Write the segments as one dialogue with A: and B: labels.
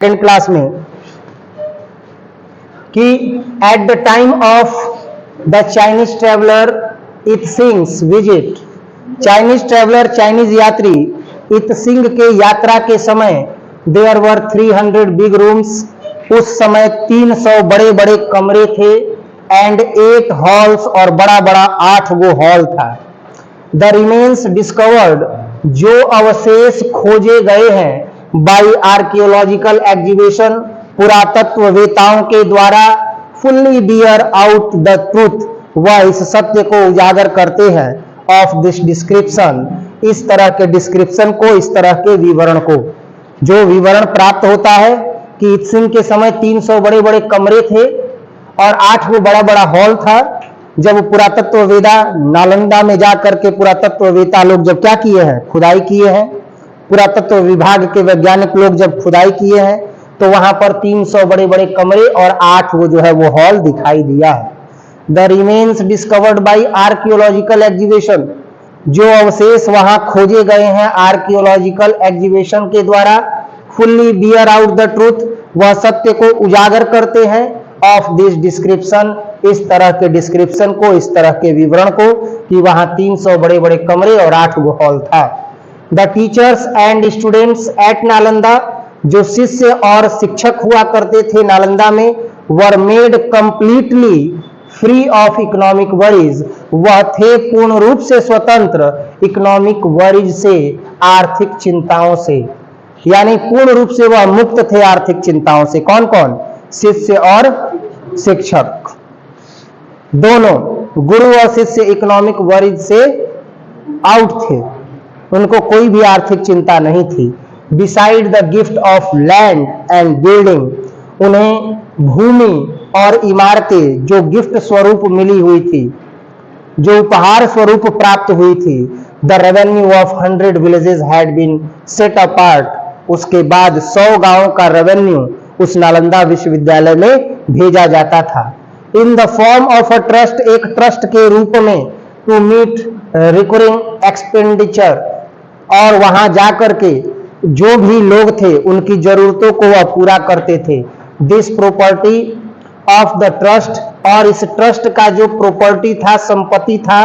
A: Second class में कि at the time of the Chinese traveller Itsing's visit, Chinese traveller Chinese यात्री Itsing के यात्रा के समय देयर वर 300 बिग रूम्स, उस समय 300 बड़े बड़े कमरे थे एंड 8 हॉल्स और बड़ा बड़ा 8 वो हॉल था। द रिमेन्स डिस्कवर्ड, जो अवशेष खोजे गए हैं बाई आर्कियोलॉजिकल एग्जीबिशन, पुरातत्ववेताओं के द्वारा, fully beer out the truth, वह इस सत्य को उजागर करते हैं ऑफ दिस डिस्क्रिप्शन, इस तरह के डिस्क्रिप्शन को, इस तरह के विवरण को। जो विवरण प्राप्त होता है कि इत्सिंग के समय 300 बड़े बड़े कमरे थे और 8 वो बड़ा बड़ा हॉल था। जब पुरातत्ववेदा नालंदा में जाकर के पुरातत्ववेता लोग जब क्या किए हैं, खुदाई किए हैं, पुरातत्व विभाग के वैज्ञानिक लोग जब खुदाई किए हैं तो वहां पर 300 बड़े बड़े कमरे और 8 वो जो है वो हॉल दिखाई दिया है। The remains discovered by archaeological exhibition, जो अवशेष वहां खोजे गए हैं आर्कियोलॉजिकल एग्जीबिशन के द्वारा, fully beer out the truth, वह सत्य को उजागर करते हैं ऑफ दिस डिस्क्रिप्शन, इस तरह के डिस्क्रिप्शन को, इस तरह के विवरण को कि वहां 300 बड़े बड़े कमरे और 8 वो हॉल था। The teachers and students at Nalanda, जो शिष्य और शिक्षक हुआ करते थे नालंदा में, were made completely free of economic worries, वह थे पूर्ण रूप से स्वतंत्र इकोनॉमिक वरीज से, आर्थिक चिंताओं से, यानी पूर्ण रूप से वह मुक्त थे आर्थिक चिंताओं से। कौन कौन? शिष्य और शिक्षक दोनों, गुरु और शिष्य इकोनॉमिक वरीज से आउट थे, उनको कोई भी आर्थिक चिंता नहीं थी। Beside the gift of land and building, उन्हें भूमि और इमारतें जो गिफ्ट स्वरूप मिली हुई थी, जो उपहार स्वरूप प्राप्त हुई थी, the revenue of 100 villages had been set apart, उसके बाद 100 गांवों का रेवेन्यू उस नालंदा विश्वविद्यालय में भेजा जाता था। In the form of a trust, एक ट्रस्ट के रूप में, टू मीट रिकरिंग एक्सपेंडिचर, और वहां जाकर के जो भी लोग थे उनकी जरूरतों को वह पूरा करते थे। This property of the trust, और इस ट्रस्ट का जो प्रॉपर्टी था, संपत्ति था,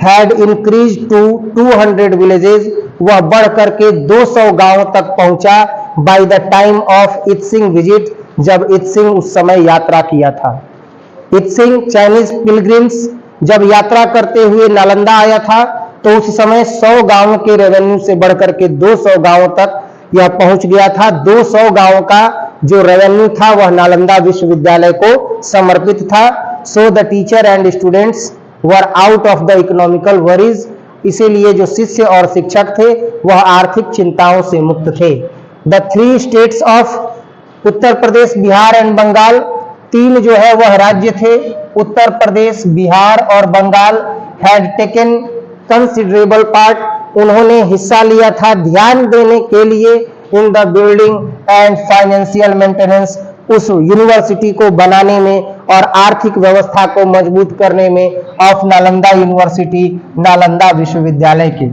A: हैड इंक्रीज टू 200 विलेजेस, वह बढ़ करके 200 गांवों तक पहुंचा by the time of Itsing visit, जब इत्सिंग उस समय यात्रा किया था। इत्सिंग चाइनीज पिलग्रिम्स जब यात्रा करते हुए नालंदा आया था तो उस समय 100 गांवों के रेवेन्यू से बढ़कर के 200 गांवों तक यह पहुंच गया था। 200 गांवों का जो रेवेन्यू था वह नालंदा विश्वविद्यालय को समर्पित था। So the teacher and students were out of the economical worries, इसीलिए जो शिष्य और शिक्षक थे वह आर्थिक चिंताओं से मुक्त थे। The 3 states of Uttar Pradesh, Bihar and Bengal, 3 जो है वह राज्य थे, उत्तर प्रदेश, बिहार और Bengal, had taken considerable part, उन्होंने हिस्सा लिया था ध्यान देने के लिए in the building and financial maintenance, उस यूनिवर्सिटी को बनाने में और आर्थिक व्यवस्था को मजबूत करने में ऑफ नालंदा यूनिवर्सिटी, नालंदा विश्वविद्यालय की।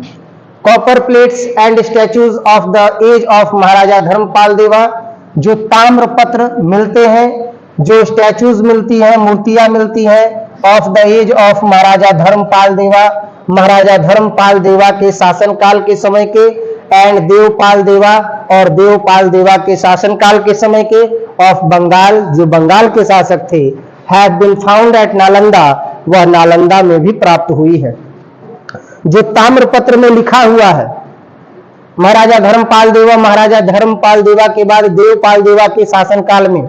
A: Copper plates and statues of the age of Maharaja Dharmapala Deva, जो ताम्र पत्र मिलते हैं, जो स्टैचूज मिलती हैं, मूर्तियां मिलती हैं of the age of Maharaja Dharmapala देवा, महाराजा धर्मपाल देवा के शासनकाल के समय के, एंड देवपाल देवा, और देवपाल देवा के शासनकाल के समय के, ऑफ बंगाल, जो बंगाल के शासक थे, have been found at Nalanda, वह नालंदा में भी प्राप्त हुई है। जो ताम्रपत्र में लिखा हुआ है, महाराजा धर्मपाल देवा के बाद देवपाल देवा के शासनकाल में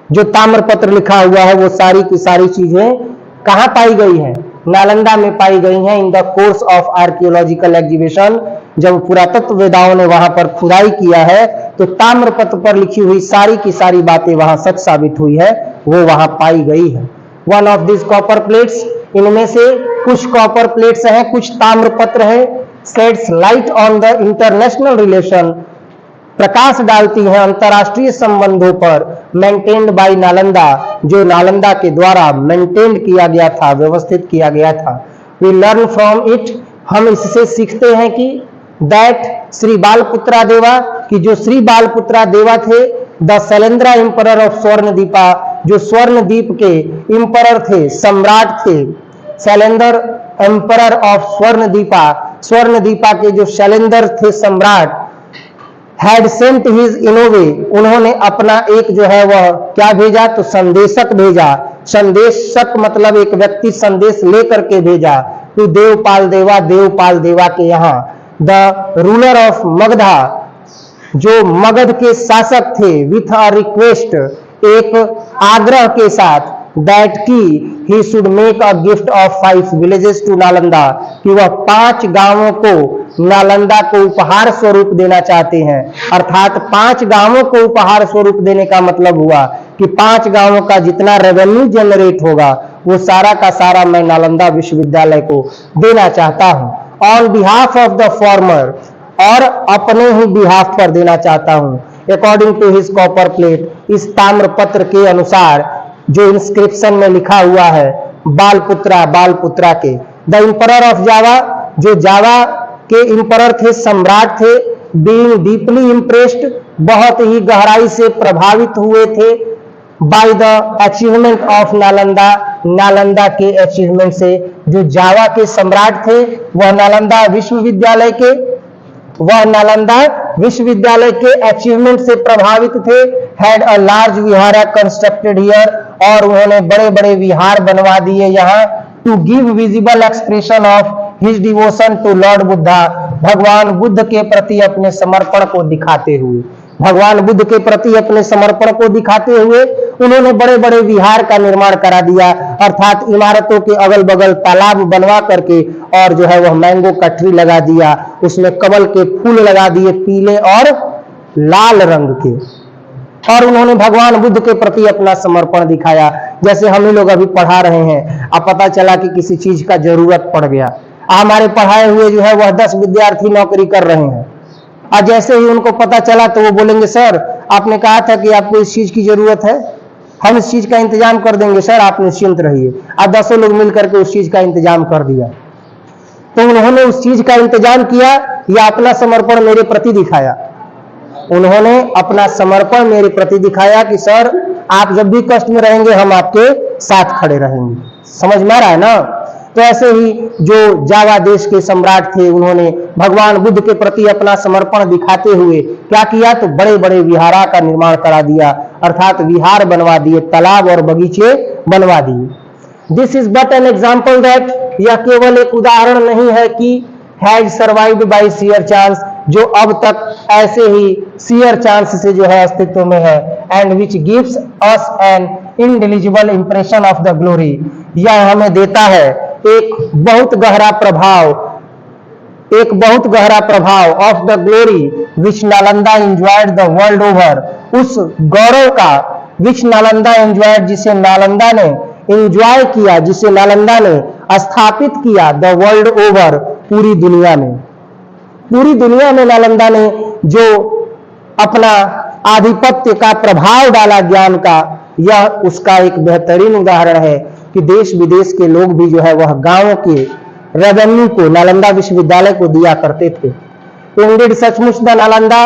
A: जो ताम्रपत्र लिखा हुआ है वो सारी की सारी चीजें कहां पाई गई है? नालंदा में पाई गई हैं। In the course of archaeological exhibition, जब पुरातत्ववेदाओं ने वहां पर खुदाई किया है तो ताम्रपत्र पर लिखी हुई सारी की सारी बातें वहां सच साबित हुई है, वो वहां पाई गई है। One of this copper plates, इनमें से कुछ कॉपर प्लेट्स हैं, कुछ ताम्रपत्र है, sheds light on the international relation, प्रकाश डालती हैं अंतर्राष्ट्रीय संबंधों पर, मेंटेन्ड बाय नालंदा, जो नालंदा के द्वारा मेंटेन किया गया था, व्यवस्थित किया गया था। वी लर्न फ्रॉम इट, हम इससे सीखते हैं कि दैट श्री बालपुत्रा देवा, कि जो श्री बालपुत्रा देवा थे, द शैलेंद्रा एम्परर ऑफ स्वर्णदीपा, जो स्वर्णदीप के एम्परर थे, सम्राट थे, शैलेंद्र एम्परर ऑफ स्वर्णदीपा, स्वर्णदीपा के जो शैलेंद्र थे सम्राट, हैड सेंट हिज इनोवे, उन्होंने अपना एक जो है वह क्या भेजा, तो संदेशक भेजा। संदेशक मतलब एक व्यक्ति संदेश लेकर के भेजा, तो देवपाल देवा, देवपाल देवा के यहाँ। द रूलर ऑफ मगधा, जो मगध के शासक थे, विथ अ रिक्वेस्ट, एक आग्रह के साथ, दैट की he should make a gift of 5 villages to Nalanda, कि वह 5 गांवों को नालंदा को उपहार स्वरूप देना चाहते हैं। अर्थात 5 गांवों को उपहार स्वरूप देने का मतलब हुआ कि 5 गांवों का जितना रेवेन्यू जनरेट होगा वो सारा का सारा मैं नालंदा विश्वविद्यालय को देना चाहता हूं, on behalf of the former, और अपने ही बिहाफ पर देना चाहता हूं। According to his copper plate, इस ताम्रपत्र के अनुसार जो इंस्क्रिप्शन में लिखा हुआ है, बालपुत्रा, बालपुत्रा के। द इंपरर ऑफ जावा, जो जावा के इंपरर थे, सम्राट थे, बीइंग डीपली इम्प्रेस्ड, बहुत ही गहराई से प्रभावित हुए थे, by the achievement of Nalanda, Nalanda के अचीवमेंट से। जो जावा के सम्राट थे वह नालंदा विश्वविद्यालय के, वह नालंदा विश्वविद्यालय के अचीवमेंट से प्रभावित थे। Had a large vihar constructed here, और उन्होंने बड़े बड़े विहार बनवा दिए यहाँ। To give visible expression of his devotion to lord Buddha, भगवान बुद्ध के प्रति अपने समर्पण को दिखाते हुए, भगवान बुद्ध के प्रति अपने समर्पण को दिखाते हुए उन्होंने बड़े बड़े विहार का निर्माण करा दिया। अर्थात इमारतों के अगल बगल तालाब बनवा करके, और जो है वह मैंगो का ट्री लगा दिया, उसमें कमल के फूल लगा दिए पीले और लाल रंग के, और उन्होंने भगवान बुद्ध के प्रति अपना समर्पण दिखाया। जैसे हम ही लोग अभी पढ़ा रहे हैं, अब पता चला कि किसी चीज का जरूरत पड़ गया, हमारे पढ़ाए हुए जो है वह 10 विद्यार्थी नौकरी कर रहे हैं, और जैसे ही उनको पता चला तो वो बोलेंगे सर आपने कहा था कि आपको इस चीज की जरूरत है, हम इस चीज का इंतजाम कर देंगे सर, आप निश्चिंत रहिए। और 10 लोग मिलकर के उस चीज का इंतजाम कर दिया। तो उन्होंने उस चीज का इंतजाम किया या अपना समर्पण मेरे प्रति दिखाया? उन्होंने अपना समर्पण मेरे प्रति दिखाया कि सर आप जब भी कष्ट में रहेंगे हम आपके साथ खड़े रहेंगे। समझ में आ रहा है ना? तो ऐसे ही जो जावा देश के सम्राट थे उन्होंने भगवान बुद्ध के प्रति अपना समर्पण दिखाते हुए क्या किया, तो बड़े बड़े विहारा का निर्माण करा दिया, अर्थात विहार बनवा दिए, तालाब और बगीचे बनवा दिए। This is but an example that, यह केवल एक उदाहरण नहीं है कि has survived by sheer chance, जो अब तक ऐसे ही शेयर चांस से जो है अस्तित्व में है, and which gives us an indelible impression of the glory, यह हमें देता है एक बहुत गहरा प्रभाव, एक बहुत गहरा प्रभाव of the glory which Nalanda enjoyed the world over, उस गौरव का विच नालंदा एंजॉयड, जिसे नालंदा ने एंजॉय किया, जिसे नालंदा ने स्थापित किया, द वर्ल्ड ओवर, पूरी दुनिया में। पूरी दुनिया में नालंदा ने जो अपना आधिपत्य का प्रभाव डाला ज्ञान का, यह उसका एक बेहतरीन उदाहरण है कि देश विदेश के लोग भी जो है वह गांवों के रेवेन्यू को नालंदा विश्वविद्यालय को दिया करते थे। इंडिड सचमुच द नालंदा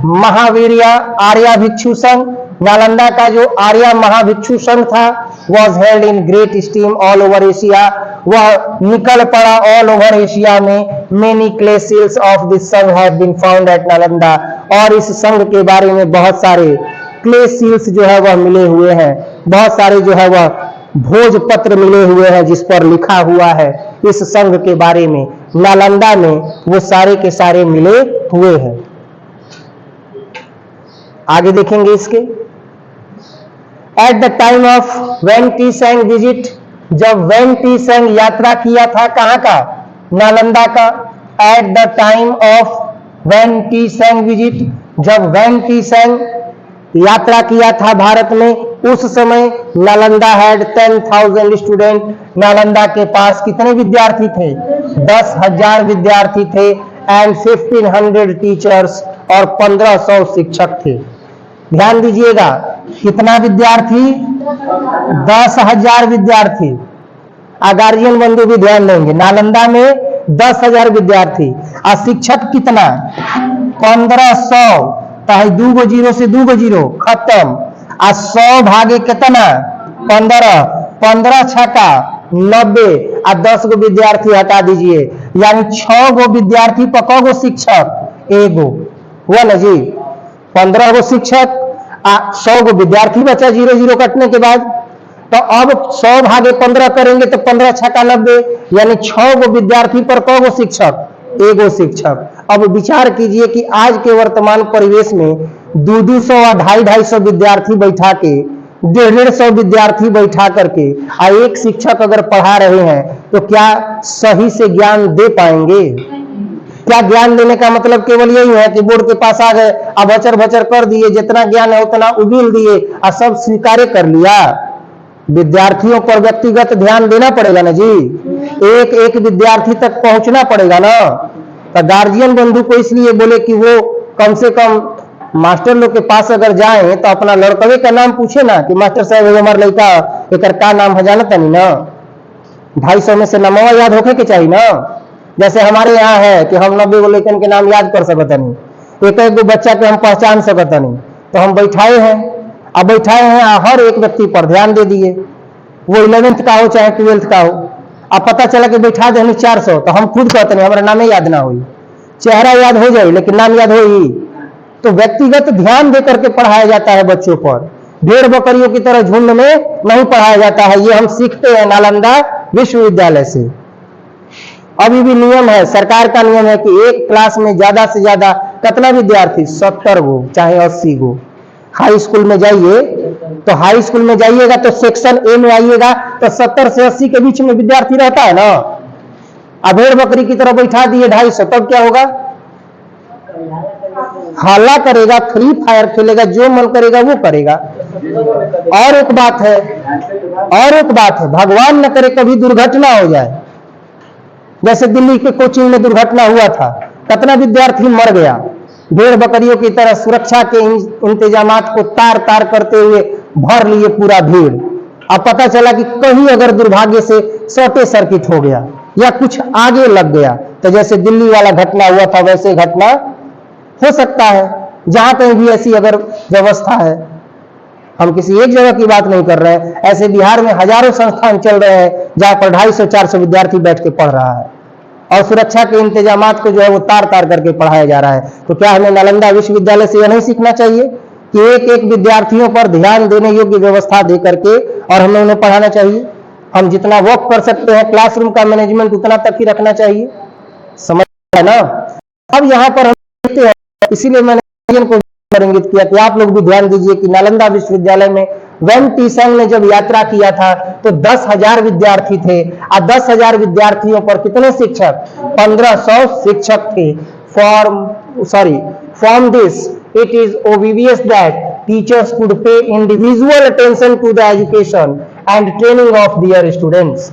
A: महावीरिया आर्या भिक्षु संघ, नालंदा का जो आर्या महाभिक्षु संघ था, was held in great esteem all over Asia, वह निकल पड़ा ऑल ओवर एशिया में। Many clay seals of this Sangha have been found at Nalanda, और इस संघ के बारे में बहुत सारे क्ले सील्स जो है वह मिले हुए हैं, बहुत सारे जो है वह भोजपत्र मिले हुए हैं जिस पर लिखा हुआ है इस संघ के बारे में, नालंदा में वो सारे के सारे मिले हुए हैं। आगे देखेंगे इसके। At the time of Hiuen Tsang visit, जब वेन टी सेंग यात्रा किया था कहां का? नालंदा का। At the time of Hiuen Tsang visit, जब वेन टी सेंग यात्रा किया था भारत में, उस समय नालंदा हैड 10,000 स्टूडेंट, नालंदा के पास कितने विद्यार्थी थे? 10,000 विद्यार्थी थे, एंड 1500 टीचर्स, और 1500 शिक्षक थे। ध्यान दीजिएगा, कितना विद्यार्थी? 10,000 विद्यार्थी। गार्जियन बंधु भी ध्यान देंगे, नालंदा में 10,000 विद्यार्थी, और शिक्षक कितना? 1500। तो 2 गो जीरो से 2 गो जीरो खत्म। आ 100 भागे कितना 15, 15 छका 90 आ 10 गो विद्यार्थी हटा दीजिए, यानी 6 गो विद्यार्थी पर क गो शिक्षक एगो हुआ ना जी। 15 गो शिक्षक आ 100 गो विद्यार्थी बचा 0 0 कटने के बाद। तो अब 100 भागे 15 करेंगे तो 15 छका 90, यानी 6 गो विद्यार्थी पर क गो शिक्षक एगो शिक्षक। अब विचार कीजिए कि आज के वर्तमान परिवेश में 200 और 250 विद्यार्थी बैठा के 150 विद्यार्थी बैठा करके एक शिक्षक अगर पढ़ा रहे हैं तो क्या सही से ज्ञान दे पाएंगे? क्या ज्ञान देने का मतलब केवल यही है कि बोर्ड के पास आ गए, अब भचर भचर कर दिए, जितना ज्ञान है उतना उगील दिए और सब स्वीकार कर लिया? विद्यार्थियों पर व्यक्तिगत ध्यान देना पड़ेगा ना जी, एक एक विद्यार्थी तक पहुंचना पड़ेगा ना। तो गार्जियन बंधु को इसलिए बोले कि वो कम से कम मास्टर लोग के पास अगर जाए तो अपना लड़कवे का नाम पूछे ना कि मास्टर साहब हमारे लड़का एक का नाम है जानता नहीं ना, 250 में से नमवा याद होके के चाहिए ना। जैसे हमारे यहाँ है कि हम 90 गो लड़कन के नाम याद कर सकता नहीं, एक एक गो बच्चा के हम पहचान सकता नहीं, तो हम बैठाए हैं। अब बैठाए हैं हर एक व्यक्ति पर ध्यान दे दिए, वो 11th का हो चाहे 12th का हो। अब पता चला कि बैठा दे 400, तो हम खुद कहते नहीं हमारा नाम याद ना हुई, चेहरा याद हो जाए लेकिन नाम याद हो ही। तो व्यक्तिगत ध्यान दे करके पढ़ाया जाता है बच्चों पर, भेड़ बकरियों की तरह झुंड में नहीं पढ़ाया जाता है। ये हम सीखते हैं नालंदा विश्वविद्यालय से। अभी भी नियम है, सरकार का नियम है कि एक क्लास में ज्यादा से ज्यादा कितना विद्यार्थी 70 गो चाहे 80 गो। हाई स्कूल में जाइए तो हाई स्कूल में जाइएगा तो सेक्शन ए में आइएगा तो 70 से 80 के बीच में विद्यार्थी रहता है ना। अब भेड़ बकरी की तरह बैठा दिए 250, तब क्या होगा? हल्ला करेगा, फ्री फायर खेलेगा, जो मन करेगा वो करेगा। और एक बात है, भगवान न करे कभी दुर्घटना हो जाए, जैसे दिल्ली के कोचिंग में दुर्घटना हुआ था, कितना विद्यार्थी मर गया। भेड़ बकरियों की तरह सुरक्षा के इंतजामात को तार तार करते हुए भर लिए पूरा भीड़। अब पता चला कि कहीं अगर दुर्भाग्य से शॉर्ट सर्किट हो गया या कुछ आगे लग गया तो जैसे दिल्ली वाला घटना हुआ था वैसे घटना हो सकता है। जहां कहीं भी ऐसी अगर व्यवस्था है, हम किसी एक जगह की बात नहीं कर रहे हैं, ऐसे बिहार में हजारों संस्थान चल रहे हैं जहां पर 250-400 विद्यार्थी बैठ के पढ़ रहा है और सुरक्षा के इंतजामात को जो है वो तार तार करके पढ़ाया जा रहा है। तो क्या हमें नालंदा विश्वविद्यालय से यह नहीं सीखना चाहिए कि एक एक विद्यार्थियों पर ध्यान देने योग्य व्यवस्था दे करके और हमें उन्हें पढ़ाना चाहिए? हम जितना वर्क कर सकते हैं क्लासरूम का मैनेजमेंट उतना तक ही रखना चाहिए, समझ है ना। अब यहाँ पर हम देखते हैं, इसीलिए मैंने को इंगित किया कि आप लोग भी ध्यान दीजिए कि नालंदा विश्वविद्यालय में वेन टीसंग ने जब यात्रा किया था तो 10,000 विद्यार्थी थे। 10,000 विद्यार्थियों पर कितने शिक्षक? 1500 शिक्षक थे। From this it is obvious that teachers could pay individual attention to the education and training of their students.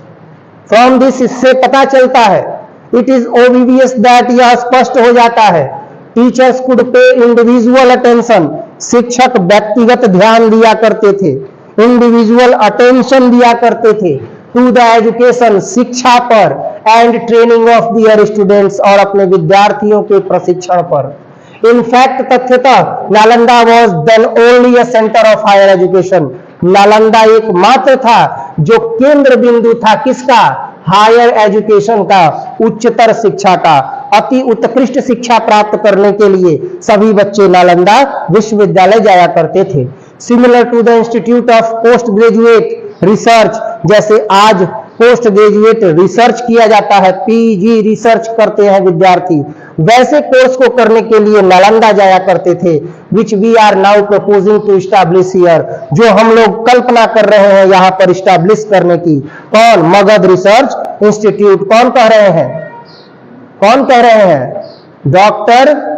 A: From this इससे पता चलता है, it is obvious that यह स्पष्ट हो जाता है, टीचर्स कुड पे इंडिविजुअल अटेंशन, शिक्षक व्यक्तिगत ध्यान दिया करते थे, इंडिविजुअल अटेंशन दिया करते थे टू द एजुकेशन, शिक्षा पर, and training of their students, और अपने विद्यार्थियों के प्रशिक्षण पर। इनफैक्ट तथ्यतः Nalanda was then only a centre of higher education, Nalanda एकमात्र था जो केंद्र बिंदु था किसका? हायर एजुकेशन का, उच्चतर शिक्षा का। अति उत्कृष्ट शिक्षा प्राप्त करने के लिए सभी बच्चे नालंदा विश्वविद्यालय जाया करते थे। Similar to the institute of post graduate research, जैसे आज पोस्ट ग्रेजुएट रिसर्च किया जाता है, पीजी रिसर्च करते हैं विद्यार्थी, वैसे कोर्स को करने के लिए नालंदा जाया करते थे। Which we are now proposing to establish here, जो हम लोग कल्पना कर रहे हैं यहाँ पर स्टैब्लिश करने की। कौन? Magadh research institute. कौन कह रहे हैं? कौन कह रहे हैं? डॉक्टर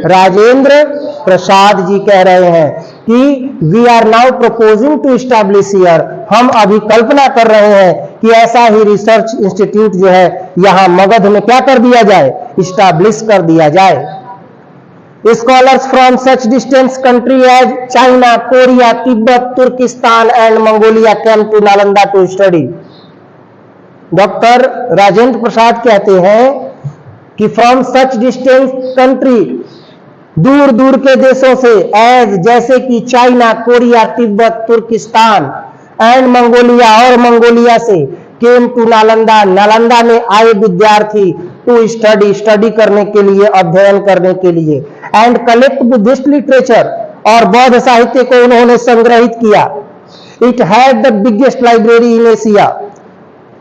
A: राजेंद्र प्रसाद जी कह रहे हैं कि we are now proposing to establish here, हम अभी कल्पना कर रहे हैं कि ऐसा ही रिसर्च इंस्टीट्यूट जो है यहां मगध में क्या कर दिया जाए? स्टैब्लिश कर दिया जाए। Scholars from such distance country as China, Korea, Tibet, Turkistan and Mongolia came to Nalanda to study. Doctor Rajendra Prasad कहते हैं कि फ्रॉम सच डिस्टेंस कंट्री, दूर दूर के देशों से, एज जैसे कि China, Korea, Tibet, Turkistan and Mongolia, और मंगोलिया से, केम टू नालंदा, नालंदा में आए विद्यार्थी टू स्टडी, स्टडी करने के लिए, अध्ययन करने के लिए, एंड कलेक्ट बुद्धिस्ट लिटरेचर, और बौद्ध साहित्य को उन्होंने संग्रहित किया। It had the biggest library in Asia,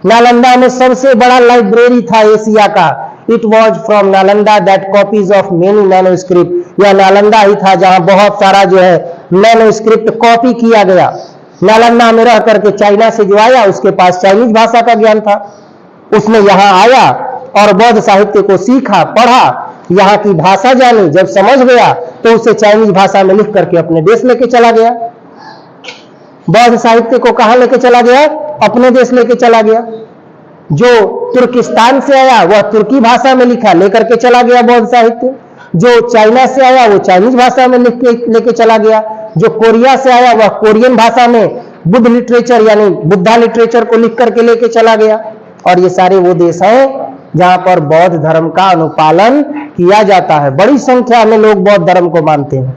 A: Nalanda में सबसे बड़ा लाइब्रेरी था एशिया का। It was from Nalanda that copies of many manuscript, यह नालंदा ही था जहां बहुत सारा जो है मैन्युस्क्रिप्ट कॉपी किया गया। नालंदा में रह करके चाइना से जो आया उसके पास चाइनीज भाषा का ज्ञान था, उसने यहां आया और बौद्ध साहित्य को सीखा, पढ़ा, यहाँ की भाषा जानी, जब समझ गया तो उसे चाइनीज भाषा में लिख करके अपने देश लेके चला गया। बौद्ध साहित्य को कहां लेके चला गया? अपने देश लेके चला गया। जो तुर्किस्तान से आया वह तुर्की भाषा में लिखा, लेकर के चला गया बौद्ध साहित्य। जो चाइना से आया वो चाइनीज भाषा में लिख के लेके चला गया। जो कोरिया से आया वह कोरियन भाषा में बुद्ध लिटरेचर यानी बुद्धा लिटरेचर को लिख करके लेके चला गया। और ये सारे वो देश हैं जहां पर बौद्ध धर्म का अनुपालन किया जाता है। बड़ी संख्या में लोग बौद्ध धर्म को मानते हैं।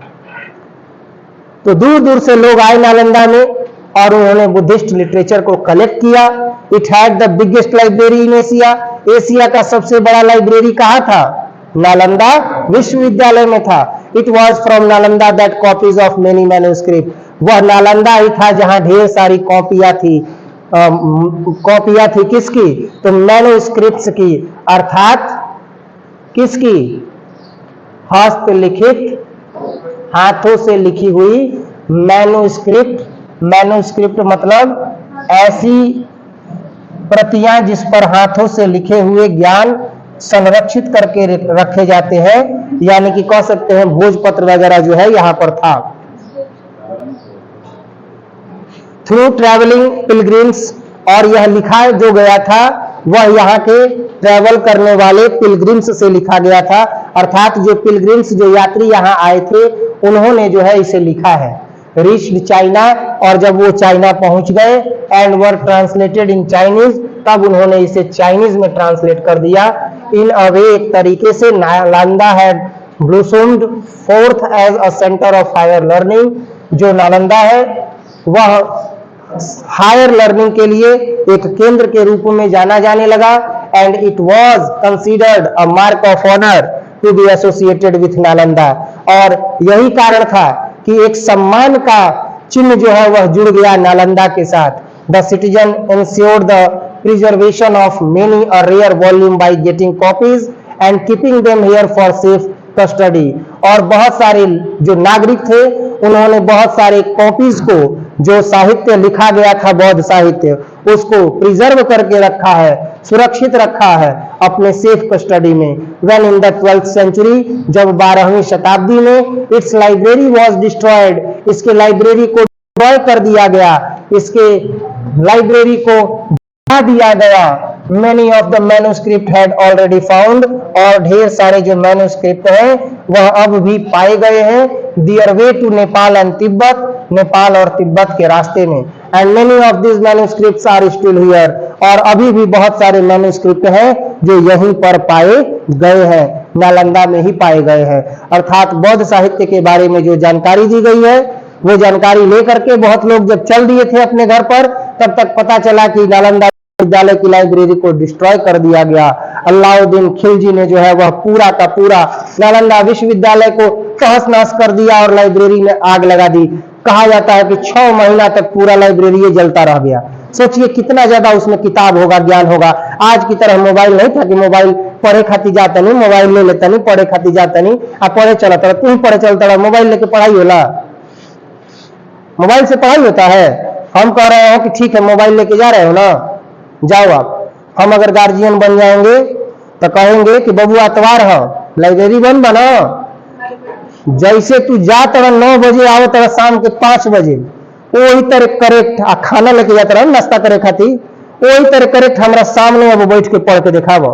A: तो दूर दूर से लोग आए नालंदा में और उन्होंने बुद्धिस्ट लिटरेचर को कलेक्ट किया। It had the biggest library in Asia, Asia का सबसे बड़ा लाइब्रेरी कहां था? नालंदा विश्वविद्यालय में था। It was from Nalanda that copies of many manuscript, वह नालंदा ही था जहां ढेर सारी कॉपियां थी। कॉपियां थी किसकी? तो मैन्युस्क्रिप्ट्स की, अर्थात किसकी? हस्तलिखित, हाथों से लिखी हुई मैन्युस्क्रिप्ट। मैन्युस्क्रिप्ट मतलब ऐसी प्रतियां जिस पर हाथों से लिखे हुए ज्ञान संरक्षित करके रखे जाते हैं, यानी कि कह सकते हैं भोजपत्र वगैरह जो है यहां पर था। थ्रू ट्रैवलिंग पिलग्रिम्स, और यह लिखा जो गया था वह यहाँ के ट्रैवल करने वाले पिलग्रिम्स से लिखा गया था, अर्थात जो पिलग्रिम्स जो यात्री यहाँ आए थे उन्होंने जो है इसे लिखा है। रीच्ड चाइना, और जब वो चाइना पहुंच गए and were translated in Chinese, तब उन्होंने इसे चाइनीज में ट्रांसलेट कर दिया। इन अ वे, एक तरीके से Nalanda had blossomed forth as a centre of higher learning, जो नालंदा है वह हायर लर्निंग के लिए एक केंद्र के रूप में जाना जाने लगा। And it was considered a mark of honour to be associated with Nalanda, और यही कारण था कि एक सम्मान का चिन्ह जो है वह जुड़ गया नालंदा के साथ। The citizen ensured the preservation of many a rare volume by getting copies and keeping them here for safe custody, और बहुत सारे जो नागरिक थे उन्होंने बहुत सारे कॉपीज को, जो साहित्य लिखा गया था बौद्ध साहित्य, उसको प्रिजर्व करके रखा है, सुरक्षित रखा है अपने सेफ कस्टडी में। When in the 12th century, जब 12वीं शताब्दी में, इट्स लाइब्रेरी वॉज डिस्ट्रॉयड, इसके लाइब्रेरी को डिस्ट्रॉय कर दिया गया, इसके लाइब्रेरी को गिरा दिया गया। Many of the manuscript had already found, और ढेर सारे जो मैन्युस्क्रिप्ट हैं वह अब भी पाए गए हैं। Their way to Nepal and Tibet, Nepal और तिब्बत के रास्ते में। And many of these manuscripts are still here, और अभी भी बहुत सारे मैन्युस्क्रिप्ट हैं जो यहीं पर पाए गए हैं, नालंदा में ही पाए गए हैं। अर्थात बौद्ध साहित्य के बारे में जो जानकारी दी गई है वो जानकारी लेकर के बहुत लोग जब चल दिए थे अपने घर पर, तब तक पता चला कि नालंदा विद्यालय की लाइब्रेरी को डिस्ट्रॉय कर दिया गया। अलाउद्दीन खिलजी ने जो है वह पूरा का पूरा नालंदा विश्वविद्यालय को तहस नहस कर दिया और लाइब्रेरी में आग लगा दी। कहा जाता है कि 6 महीना तक पूरा लाइब्रेरी ये जलता रह गया। सोचिए कितना ज्यादा उसमें किताब होगा, ज्ञान होगा। आज की तरह मोबाइल नहीं था कि मोबाइल पढ़े खाती जाता नहीं, मोबाइल ले लेता नहीं, पढ़े खाती जाता नहीं, आप पढ़े चलता तू ही पढ़े चलता रहा, मोबाइल लेके पढ़ाई होला? मोबाइल से पढ़ाई होता है? हम कह रहे हो कि ठीक है मोबाइल लेके जा रहे हो ना, जाओ आप। हम अगर गार्जियन बन जाएंगे तो कहेंगे कि बबू अतवार है, लाइब्रेरी बंद बना। जैसे तू जा तरह 9 बजे आओ तरह शाम के 5 बजे, वही तरह करेक्ट खाना लेके जाता रहा नाश्ता करे खाती, वही तरह करेक्ट हमारा सामने अब बैठ के पढ़ के दिखाव।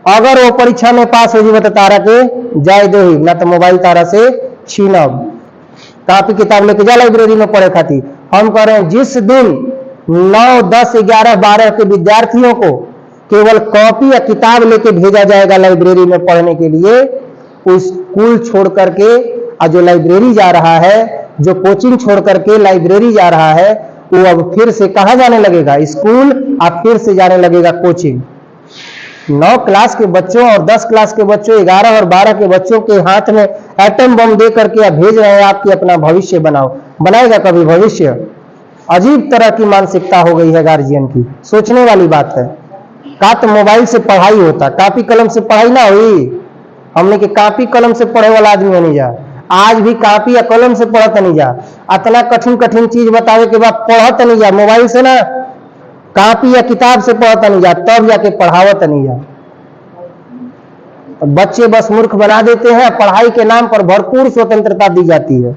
A: अगर वो परीक्षा में पास हो जीव तो तारा के जाए दो ही, ना तो मोबाइल तारा से छीनब। कापी किताब लेके जा लाइब्रेरी में पढ़े खाती। हम कह रहे हैं जिस दिन 9, 10, 11, 12 के विद्यार्थियों को केवल कॉपी या किताब लेके भेजा जाएगा लाइब्रेरी में पढ़ने के लिए, वो स्कूल छोड़ करके और जो लाइब्रेरी जा रहा है, जो कोचिंग छोड़ करके लाइब्रेरी जा रहा है, वो अब फिर से कहां जाने लगेगा? स्कूल, अब फिर से जाने लगेगा कोचिंग। 9 क्लास के बच्चों और 10 क्लास के बच्चों, 11 और 12 के बच्चों के हाथ में एटम बम दे करके आप भेज रहे हैं आपकी अपना भविष्य बनाओ। बनाएगा कभी भविष्य? अजीब तरह की मानसिकता हो गई है गार्जियन की, सोचने वाली बात है। का तो मोबाइल से पढ़ाई होता, कापी कलम से पढ़ाई ना हुई। हमने के कापी कलम से पढ़े वाला आदमी नहीं जा, आज भी कापी या कलम से पढ़त नहीं जा। इतना कठिन कठिन चीज बतावे के बाद पढ़त नहीं जा, मोबाइल से ना, कापी या किताब से पढ़त नहीं जा, तब जाके पढ़ावत नहीं जा। बच्चे बस मूर्ख बना देते हैं, पढ़ाई के नाम पर भरपूर स्वतंत्रता दी जाती है।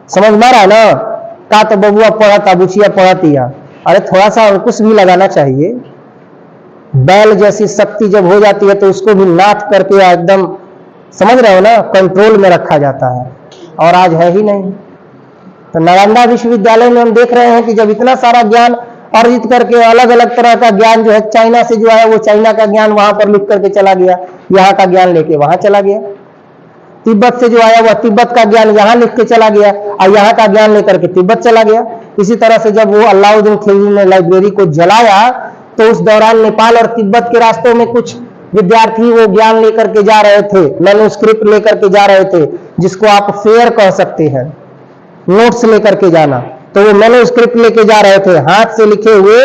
A: समझ में आ रहा है ना? का तो बबुआ पढ़ता, बुचिया पढ़ती है। अरे थोड़ा सा अंकुश भी लगाना चाहिए। बैल जैसी शक्ति जब हो जाती है तो उसको भी नाथ करके एकदम, समझ रहे हो ना, कंट्रोल में रखा जाता है, और आज है ही नहीं। तो नालंदा विश्वविद्यालय में हम देख रहे हैं कि जब इतना सारा ज्ञान अर्जित करके अलग अलग तरह का ज्ञान जो है चाइना से जो है वो चाइना का ज्ञान वहां पर लिख करके चला गया, यहाँ का ज्ञान लेके वहां चला गया। तिब्बत से जो आया वह तिब्बत का ज्ञान यहाँ लिख के चला गया और यहाँ का ज्ञान लेकर के तिब्बत चला गया। इसी तरह से जब वो अलाउद्दीन खिलजी ने लाइब्रेरी को जलाया तो उस दौरान नेपाल और तिब्बत के रास्तों में कुछ विद्यार्थी वो ज्ञान लेकर के जा रहे थे, मैन्युस्क्रिप्ट लेकर के जा रहे थे, जिसको आप फेयर कह सकते हैं, नोट्स लेकर के जाना। तो वो मैन्युस्क्रिप्ट लेके जा रहे थे, हाथ से लिखे हुए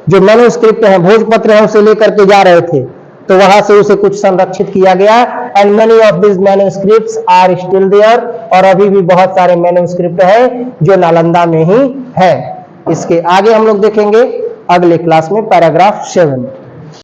A: जो मैन्युस्क्रिप्ट हैं, भोजपत्र हैं, उसे लेकर के जा रहे थे। तो वहां से उसे कुछ संरक्षित किया गया। And many of this manuscripts are still there, और अभी भी बहुत सारे मैन्युस्क्रिप्ट है जो नालंदा में ही है। इसके आगे हम लोग देखेंगे अगले क्लास में पैराग्राफ 7।